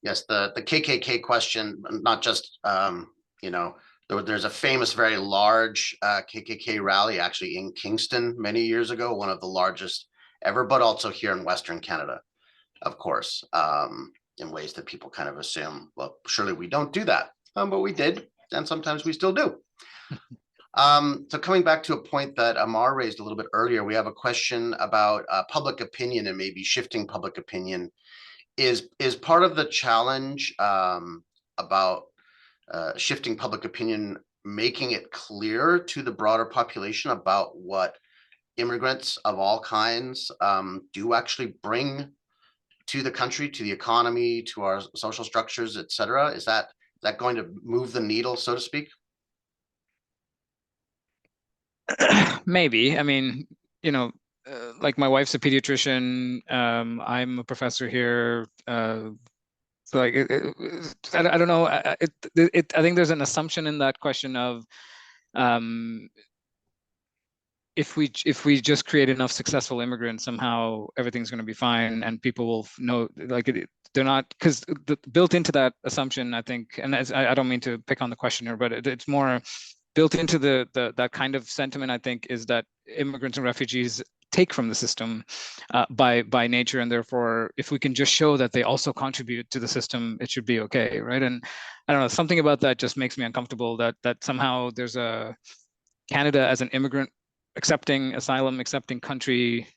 Yes, the KKK question, not just you know, there's a famous, very large KKK rally actually in Kingston many years ago, one of the largest ever, but also here in Western Canada, of course, in ways that people kind of assume, well, surely we don't do that, but we did, and sometimes we still do. So coming back to a point that Amar raised a little bit earlier, we have a question about public opinion and maybe shifting public opinion. Is part of the challenge about shifting public opinion, making it clear to the broader population about what immigrants of all kinds do actually bring to the country, to the economy, to our social structures, et cetera? Is that going to move the needle, so to speak? Maybe. I mean, you know, like my wife's a pediatrician. I'm a professor here. So like, I don't know. I think there's an assumption in that question of, if we just create enough successful immigrants, somehow everything's going to be fine, and people will know, like, they're not, because built into that assumption, I think, and I don't mean to pick on the questioner, but it's more built into that kind of sentiment, I think, is that immigrants and refugees take from the system by nature, and therefore, if we can just show that they also contribute to the system, it should be okay, right? And I don't know, something about that just makes me uncomfortable, that somehow there's a Canada as an immigrant accepting asylum, accepting country,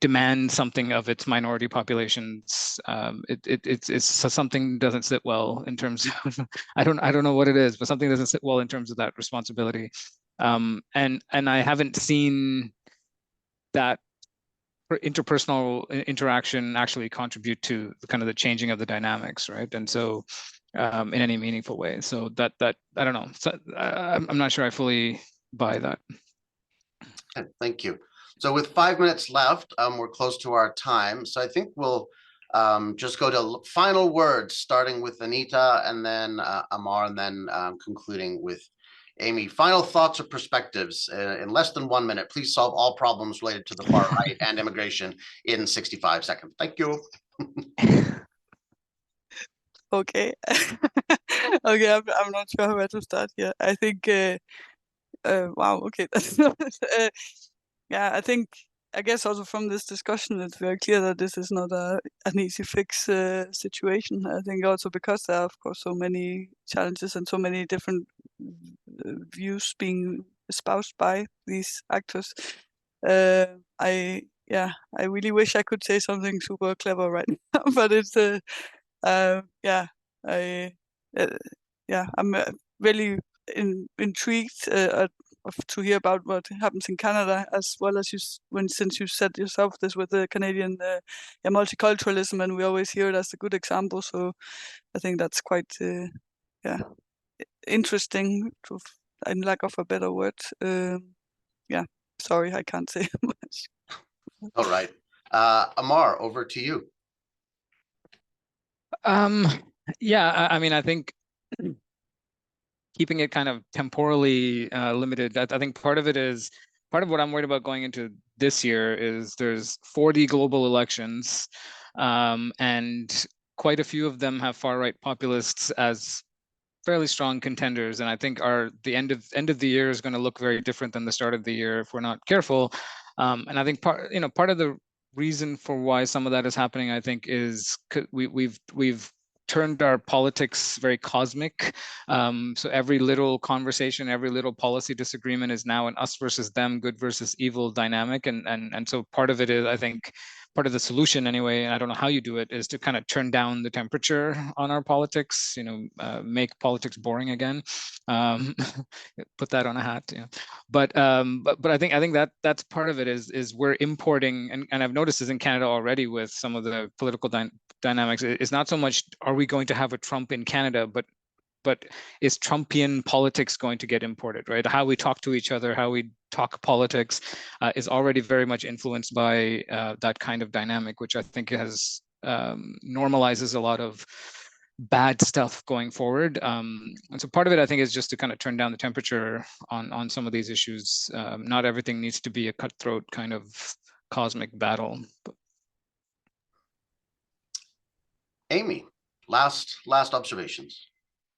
demand something of its minority populations. It's something doesn't sit well in terms of I don't know what it is, but something doesn't sit well in terms of that responsibility. And I haven't seen that interpersonal interaction actually contribute to kind of the changing of the dynamics, right? And so in any meaningful way. So that I don't know. So, I'm not sure I fully buy that. Okay, thank you. So with 5 minutes left, we're close to our time. So I think we'll just go to final words, starting with Anita, and then Amar, and then concluding with Amy. Final thoughts or perspectives in less than 1 minute. Please solve all problems related to the far right and immigration in 65 seconds. Thank you. Okay. Okay, I'm not sure where to start here. I think, wow, okay. Yeah, I guess also from this discussion, it's very clear that this is not an easy fix situation. I think also because there are, of course, so many challenges and so many different views being espoused by these actors. I really wish I could say something super clever right now, but it's I'm really intrigued to hear about what happens in Canada, as well as since you said yourself this with the Canadian multiculturalism, and we always hear it as a good example. So I think that's quite interesting, in lack of a better word. Sorry, I can't say much. All right, Amar, over to you. Yeah, I mean, I think keeping it kind of temporally limited, I think part of what I'm worried about going into this year is there's 40 global elections, and quite a few of them have far-right populists as fairly strong contenders, and I think the end of the year is going to look very different than the start of the year if we're not careful. And I think part of the reason for why some of that is happening, I think, is we've turned our politics very cosmic. So every little conversation, every little policy disagreement is now an us versus them, good versus evil dynamic. And so part of it is, I think, part of the solution anyway, and I don't know how you do it, is to kind of turn down the temperature on our politics, make politics boring again. Put that on a hat. Yeah. But I think that's part of it is we're importing, and I've noticed this in Canada already with some of the political dynamics. It's not so much are we going to have a Trump in Canada, but is Trumpian politics going to get imported, right? How we talk to each other, how we talk politics is already very much influenced by that kind of dynamic, which I think has normalizes a lot of bad stuff going forward. And so part of it, I think, is just to kind of turn down the temperature on some of these issues. Not everything needs to be a cutthroat kind of cosmic battle. Amy, last observations.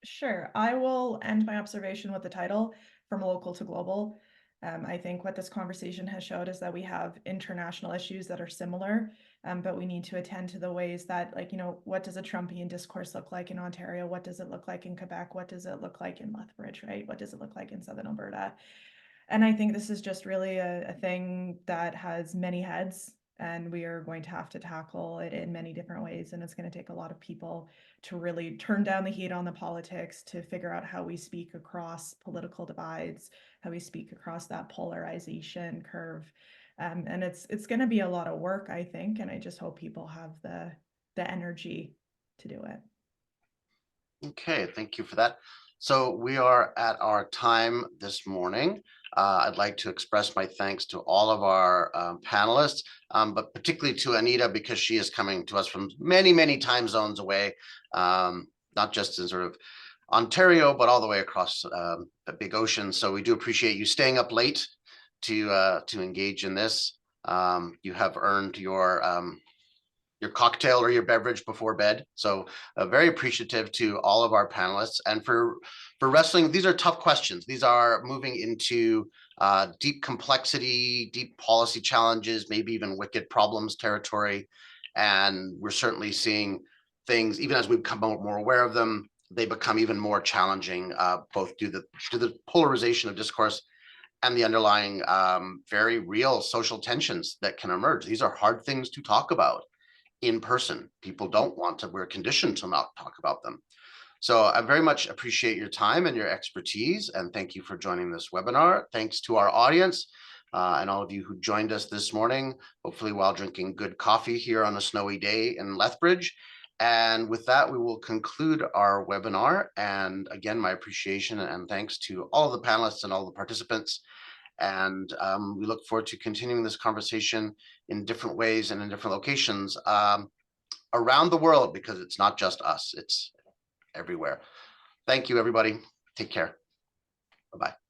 Sure. I will end my observation with the title, From Local to Global. I think what this conversation has showed is that we have international issues that are similar, but we need to attend to the ways that, what does a Trumpian discourse look like in Ontario? What does it look like in Quebec? What does it look like in Lethbridge, right? What does it look like in Southern Alberta? And I think this is just really a thing that has many heads, and we are going to have to tackle it in many different ways. And it's going to take a lot of people to really turn down the heat on the politics, to figure out how we speak across political divides, how we speak across that polarization curve. And it's going to be a lot of work, I think, and I just hope people have the energy to do it. Okay, thank you for that. So we are at our time this morning. I'd like to express my thanks to all of our panelists, but particularly to Anita, because she is coming to us from many, many time zones away, not just in sort of Ontario, but all the way across the big ocean. So we do appreciate you staying up late to engage in this. You have earned your cocktail or your beverage before bed. So very appreciative to all of our panelists. And for wrestling, these are tough questions. These are moving into deep complexity, deep policy challenges, maybe even wicked problems territory. And we're certainly seeing things, even as we become more aware of them, they become even more challenging, both due to the polarization of discourse and the underlying very real social tensions that can emerge. These are hard things to talk about in person. People don't want to, we're conditioned to not talk about them. So I very much appreciate your time and your expertise, and thank you for joining this webinar. Thanks to our audience and all of you who joined us this morning, hopefully while drinking good coffee here on a snowy day in Lethbridge. And with that, we will conclude our webinar. And again, my appreciation and thanks to all of the panelists and all the participants. And we look forward to continuing this conversation in different ways and in different locations around the world, because it's not just us, it's everywhere. Thank you, everybody. Take care. Bye-bye.